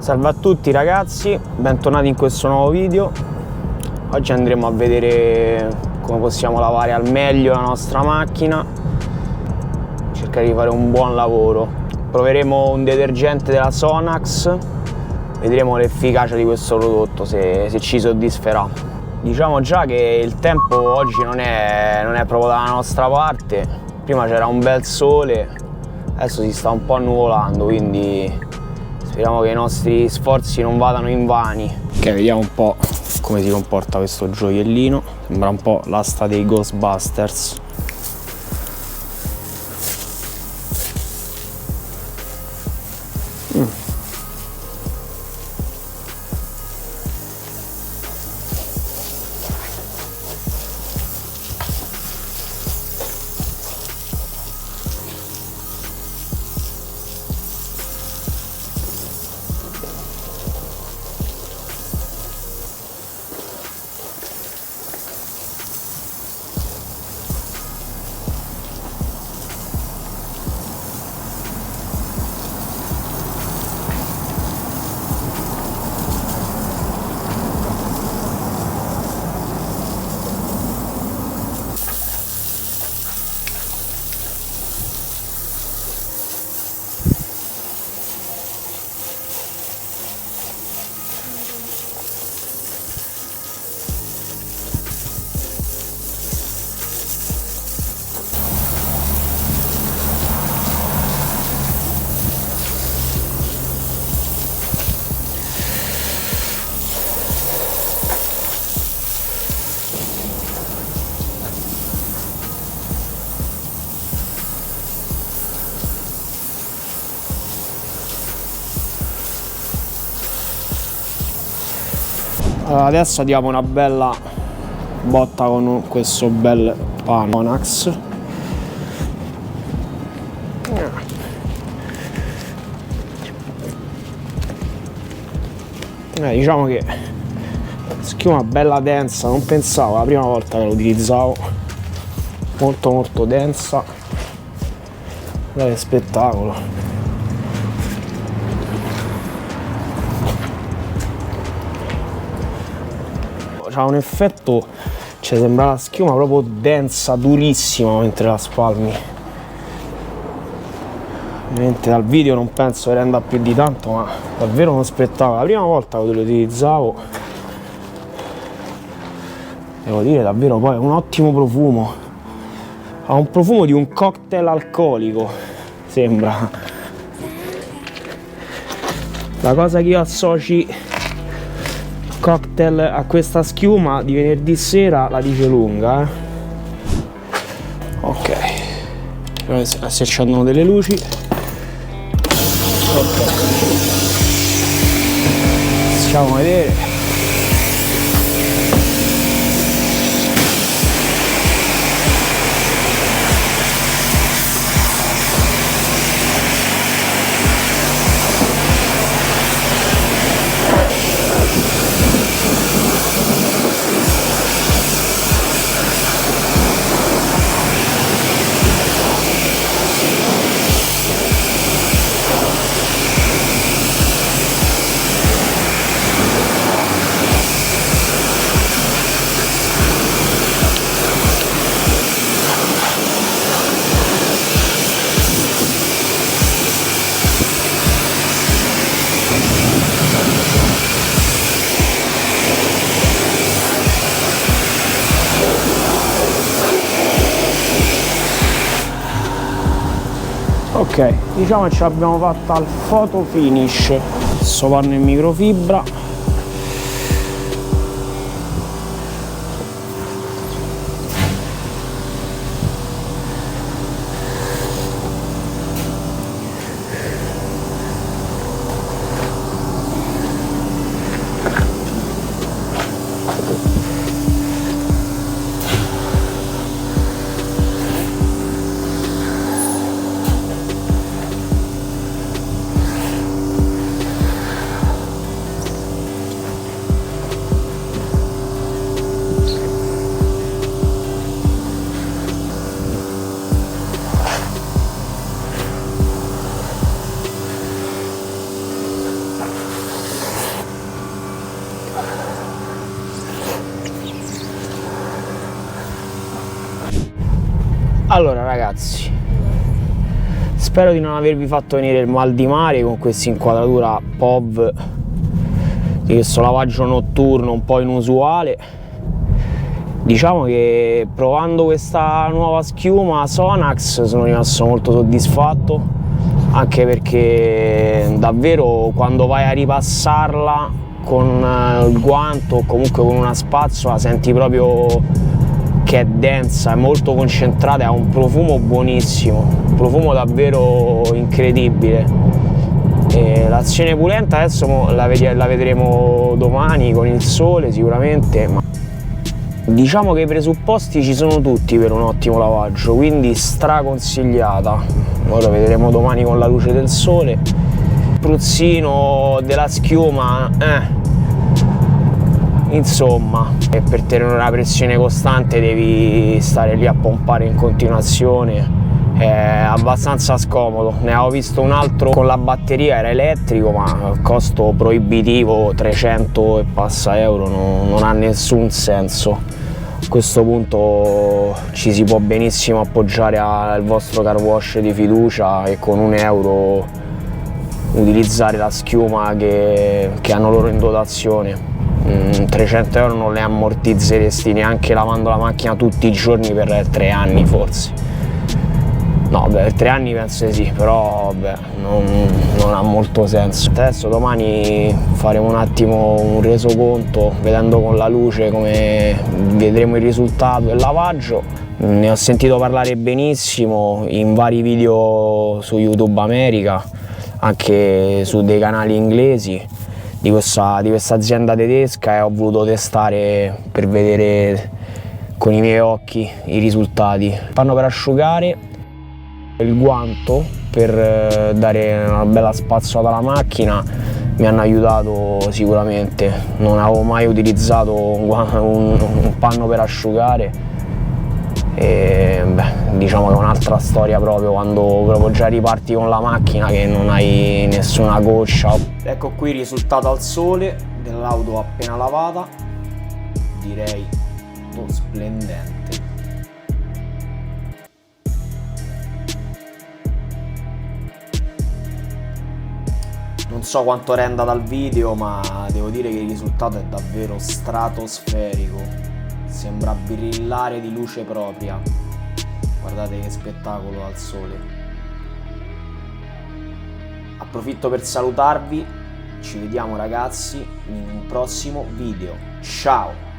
Salve a tutti ragazzi, bentornati in questo nuovo video. Oggi andremo a vedere come possiamo lavare al meglio la nostra macchina, cercare di fare un buon lavoro. Proveremo un detergente della Sonax, vedremo l'efficacia di questo prodotto, se ci soddisferà. Diciamo già che il tempo oggi non è proprio dalla nostra parte. Prima c'era un bel sole, adesso si sta un po' annuvolando, quindi speriamo che i nostri sforzi non vadano invani. Ok, vediamo un po' come si comporta questo gioiellino. Sembra un po' l'asta dei Ghostbusters. Allora, adesso diamo una bella botta con questo bel Panonax. Diciamo che schiuma bella densa, non pensavo, la prima volta che lo utilizzavo, molto densa, bel spettacolo. C'ha un effetto, cioè sembra la schiuma proprio densa, durissima mentre la spalmi. Ovviamente dal video non penso che renda più di tanto, ma davvero uno spettacolo. La prima volta che lo utilizzavo, devo dire davvero, poi un ottimo profumo. Ha un profumo di un cocktail alcolico, sembra. La cosa che io associ cocktail a questa schiuma di venerdì sera la dice lunga, Ok, si accendono delle luci. Ok, facciamo vedere. Ok, diciamo che ce l'abbiamo fatta al photo finish. Sto panno in microfibra. Allora ragazzi, spero di non avervi fatto venire il mal di mare con questa inquadratura POV di questo lavaggio notturno un po' inusuale. Diciamo che provando questa nuova schiuma Sonax sono rimasto molto soddisfatto, anche perché davvero quando vai a ripassarla con il guanto o comunque con una spazzola senti proprio che è densa, è molto concentrata, ha un profumo buonissimo, un profumo davvero incredibile. E l'azione pulente adesso la vedremo domani con il sole sicuramente, ma diciamo che i presupposti ci sono tutti per un ottimo lavaggio, quindi straconsigliata. Ora vedremo domani con la luce del sole. Il pruzzino della schiuma, insomma, e per tenere una pressione costante devi stare lì a pompare in continuazione, è abbastanza scomodo. Ne avevo visto un altro con la batteria, era elettrico, ma costo proibitivo, 300 e passa euro, non ha nessun senso. A questo punto ci si può benissimo appoggiare al vostro car wash di fiducia e con €1 utilizzare la schiuma che hanno loro in dotazione. 300 euro non le ammortizzeresti neanche lavando la macchina tutti i giorni per 3 anni forse. No, beh, per 3 anni penso di sì, però vabbè, non ha molto senso. Adesso domani faremo un attimo un resoconto, vedendo con la luce come vedremo il risultato del lavaggio. Ne ho sentito parlare benissimo in vari video su YouTube America, anche su dei canali inglesi di questa azienda tedesca, e ho voluto testare per vedere con i miei occhi i risultati. Panno per asciugare, il guanto per dare una bella spazzolata alla macchina mi hanno aiutato sicuramente. Non avevo mai utilizzato un panno per asciugare e beh, diciamo che è un'altra storia proprio quando proprio già riparti con la macchina che non hai nessuna goccia. Ecco qui il risultato al sole dell'auto appena lavata, direi splendente. Non so quanto renda dal video, ma devo dire che il risultato è davvero stratosferico. Sembra brillare di luce propria. Guardate che spettacolo al sole. Approfitto per salutarvi. Ci vediamo ragazzi in un prossimo video. Ciao!